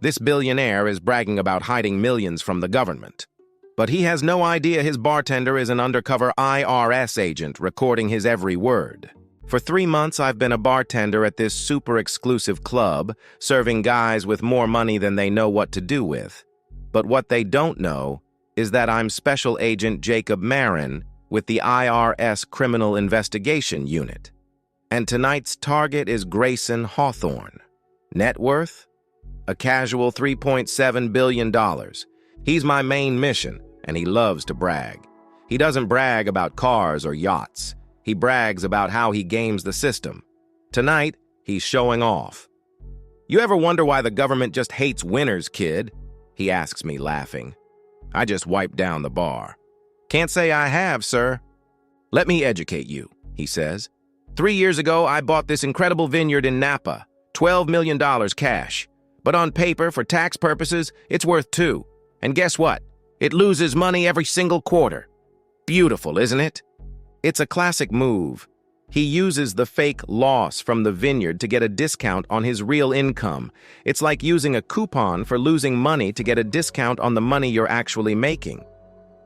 This billionaire is bragging about hiding millions from the government. But he has no idea his bartender is an undercover IRS agent recording his every word. For 3 months, I've been a bartender at this super exclusive club, serving guys with more money than they know what to do with. But what they don't know is that I'm Special Agent Jacob Marin with the IRS Criminal Investigation Unit. And tonight's target is Grayson Hawthorne. Net worth? A casual $3.7 billion. He's my main mission, and he loves to brag. He doesn't brag about cars or yachts. He brags about how he games the system. Tonight, he's showing off. "You ever wonder why the government just hates winners, kid?" he asks me, laughing. I just wipe down the bar. "Can't say I have, sir." "Let me educate you," he says. 3 years ago, I bought this incredible vineyard in Napa, $12 million cash. But on paper, for tax purposes, it's worth $2 million. And guess what? It loses money every single quarter. Beautiful, isn't it? It's a classic move. He uses the fake loss from the vineyard to get a discount on his real income. It's like using a coupon for losing money to get a discount on the money you're actually making.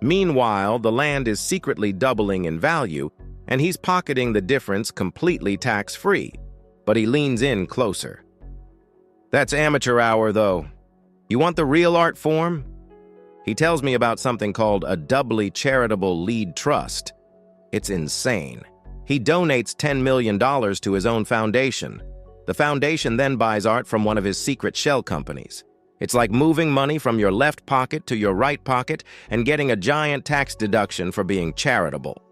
Meanwhile, the land is secretly doubling in value, and he's pocketing the difference completely tax-free. But he leans in closer. "That's amateur hour, though. You want the real art form?" He tells me about something called a doubly charitable lead trust. It's insane. He donates $10 million to his own foundation. The foundation then buys art from one of his secret shell companies. It's like moving money from your left pocket to your right pocket and getting a giant tax deduction for being charitable.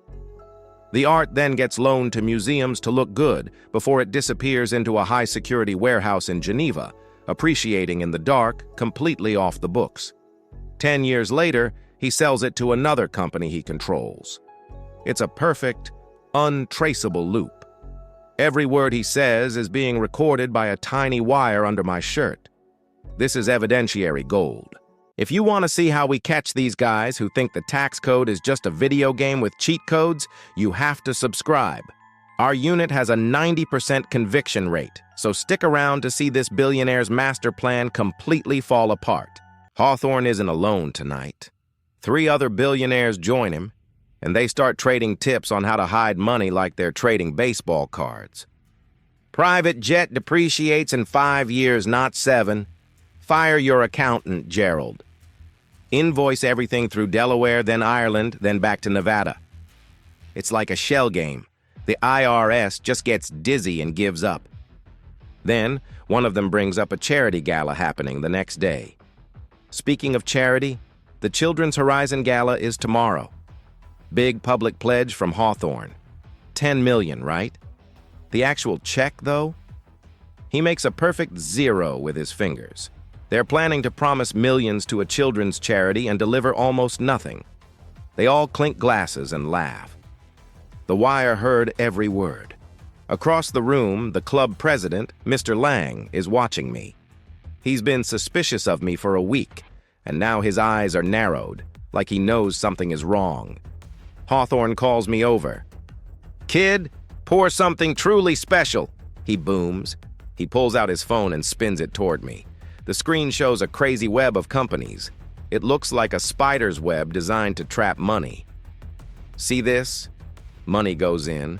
The art then gets loaned to museums to look good before it disappears into a high-security warehouse in Geneva, appreciating in the dark, completely off the books. 10 years later, he sells it to another company he controls. It's a perfect, untraceable loop. Every word he says is being recorded by a tiny wire under my shirt. This is evidentiary gold. If you want to see how we catch these guys who think the tax code is just a video game with cheat codes, you have to subscribe. Our unit has a 90% conviction rate, so stick around to see this billionaire's master plan completely fall apart. Hawthorne isn't alone tonight. 3 other billionaires join him, and they start trading tips on how to hide money like they're trading baseball cards. "Private jet depreciates in 5 years, not 7. Fire your accountant, Gerald. Invoice everything through Delaware, then Ireland, then back to Nevada." It's like a shell game. The IRS just gets dizzy and gives up. Then, one of them brings up a charity gala happening the next day. Speaking of charity, the Children's Horizon Gala is tomorrow. Big public pledge from Hawthorne. $10 million, right? The actual check, though? He makes a perfect 0 with his fingers. They're planning to promise millions to a children's charity and deliver almost nothing. They all clink glasses and laugh. The wire heard every word. Across the room, the club president, Mr. Lang, is watching me. He's been suspicious of me for a week, and now his eyes are narrowed, like he knows something is wrong. Hawthorne calls me over. "Kid, pour something truly special," he booms. He pulls out his phone and spins it toward me. The screen shows a crazy web of companies. It looks like a spider's web designed to trap money. "See this?" Money goes in.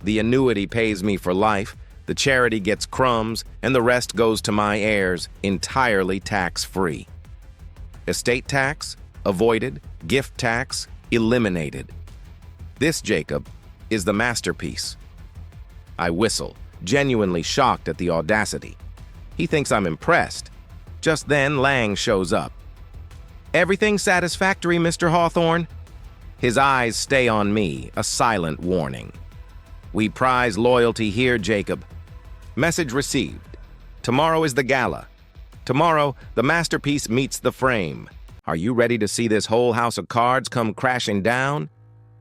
The annuity pays me for life, the charity gets crumbs, and the rest goes to my heirs, entirely tax-free. Estate tax? Avoided. Gift tax? Eliminated. This, Jacob, is the masterpiece. I whistle, genuinely shocked at the audacity. He thinks I'm impressed. Just then, Lang shows up. "Everything satisfactory, Mr. Hawthorne?" His eyes stay on me, a silent warning. "We prize loyalty here, Jacob." Message received. Tomorrow is the gala. Tomorrow, the masterpiece meets the frame. Are you ready to see this whole house of cards come crashing down?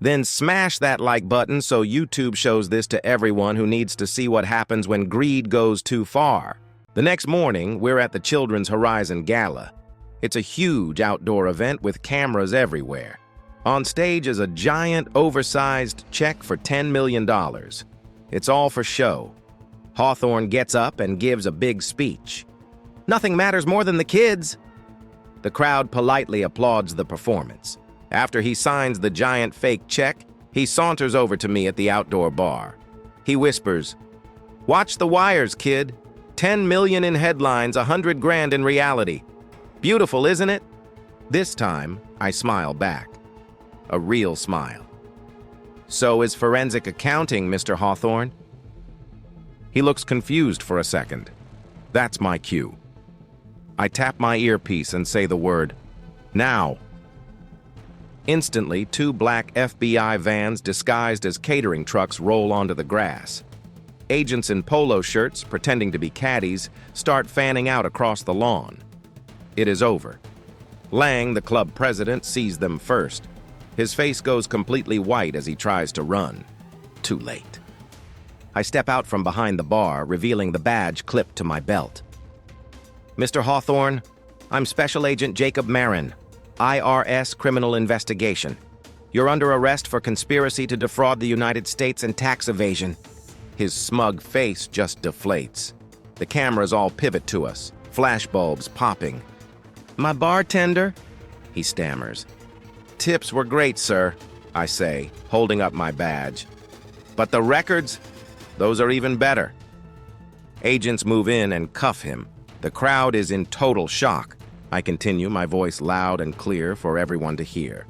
Then smash that like button so YouTube shows this to everyone who needs to see what happens when greed goes too far. The next morning, we're at the Children's Horizon Gala. It's a huge outdoor event with cameras everywhere. On stage is a giant, oversized check for $10 million. It's all for show. Hawthorne gets up and gives a big speech. Nothing matters more than the kids. The crowd politely applauds the performance. After he signs the giant fake check, he saunters over to me at the outdoor bar. He whispers, "Watch the wires, kid. 10 million in headlines, 100 grand in reality. Beautiful, isn't it?" This time, I smile back. A real smile. "So is forensic accounting, Mr. Hawthorne?" He looks confused for a second. That's my cue. I tap my earpiece and say the word, "Now." Instantly, 2 black FBI vans disguised as catering trucks roll onto the grass. Agents in polo shirts, pretending to be caddies, start fanning out across the lawn. It is over. Lang, the club president, sees them first. His face goes completely white as he tries to run. Too late. I step out from behind the bar, revealing the badge clipped to my belt. "Mr. Hawthorne, I'm Special Agent Jacob Marin, IRS Criminal Investigation. You're under arrest for conspiracy to defraud the United States and tax evasion." His smug face just deflates. The cameras all pivot to us, flashbulbs popping. "My bartender?" he stammers. "Tips were great, sir," I say, holding up my badge. "But the records? Those are even better." Agents move in and cuff him. The crowd is in total shock. I continue, my voice loud and clear for everyone to hear.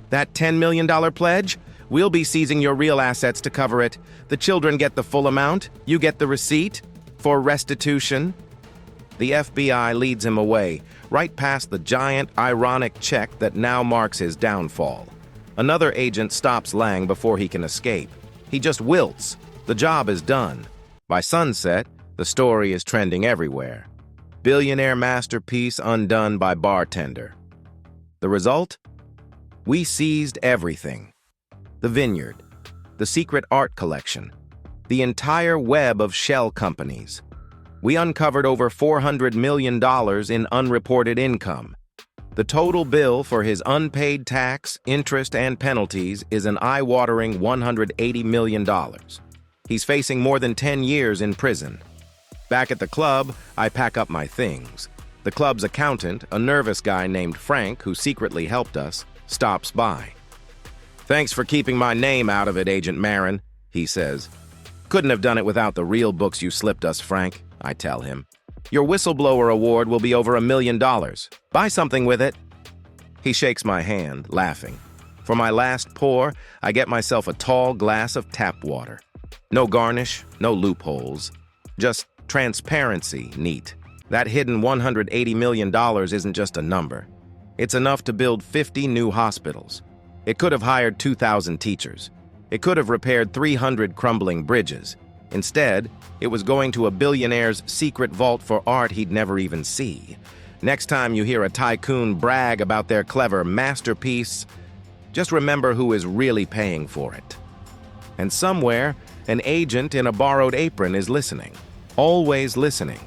"That $10 million pledge? We'll be seizing your real assets to cover it. The children get the full amount. You get the receipt for restitution." The FBI leads him away, right past the giant, ironic check that now marks his downfall. Another agent stops Lang before he can escape. He just wilts. The job is done. By sunset, the story is trending everywhere. Billionaire masterpiece undone by bartender. The result? We seized everything. The vineyard, the secret art collection, the entire web of shell companies. We uncovered over $400 million in unreported income. The total bill for his unpaid tax, interest, and penalties is an eye-watering $180 million. He's facing more than 10 years in prison. Back at the club, I pack up my things. The club's accountant, a nervous guy named Frank, who secretly helped us, stops by. "Thanks for keeping my name out of it, Agent Marin," he says. "Couldn't have done it without the real books you slipped us, Frank," I tell him. "Your whistleblower award will be over $1 million. Buy something with it." He shakes my hand, laughing. For my last pour, I get myself a tall glass of tap water. No garnish, no loopholes. Just transparency, neat. That hidden $180 million isn't just a number. It's enough to build 50 new hospitals. It could have hired 2,000 teachers. It could have repaired 300 crumbling bridges. Instead, it was going to a billionaire's secret vault for art he'd never even see. Next time you hear a tycoon brag about their clever masterpiece, just remember who is really paying for it. And somewhere, an agent in a borrowed apron is listening. Always listening.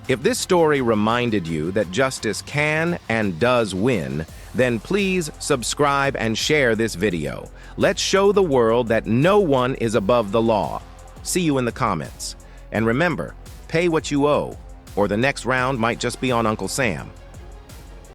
If this story reminded you that justice can and does win, then please subscribe and share this video. Let's show the world that no one is above the law. See you in the comments. And remember, pay what you owe, or the next round might just be on Uncle Sam.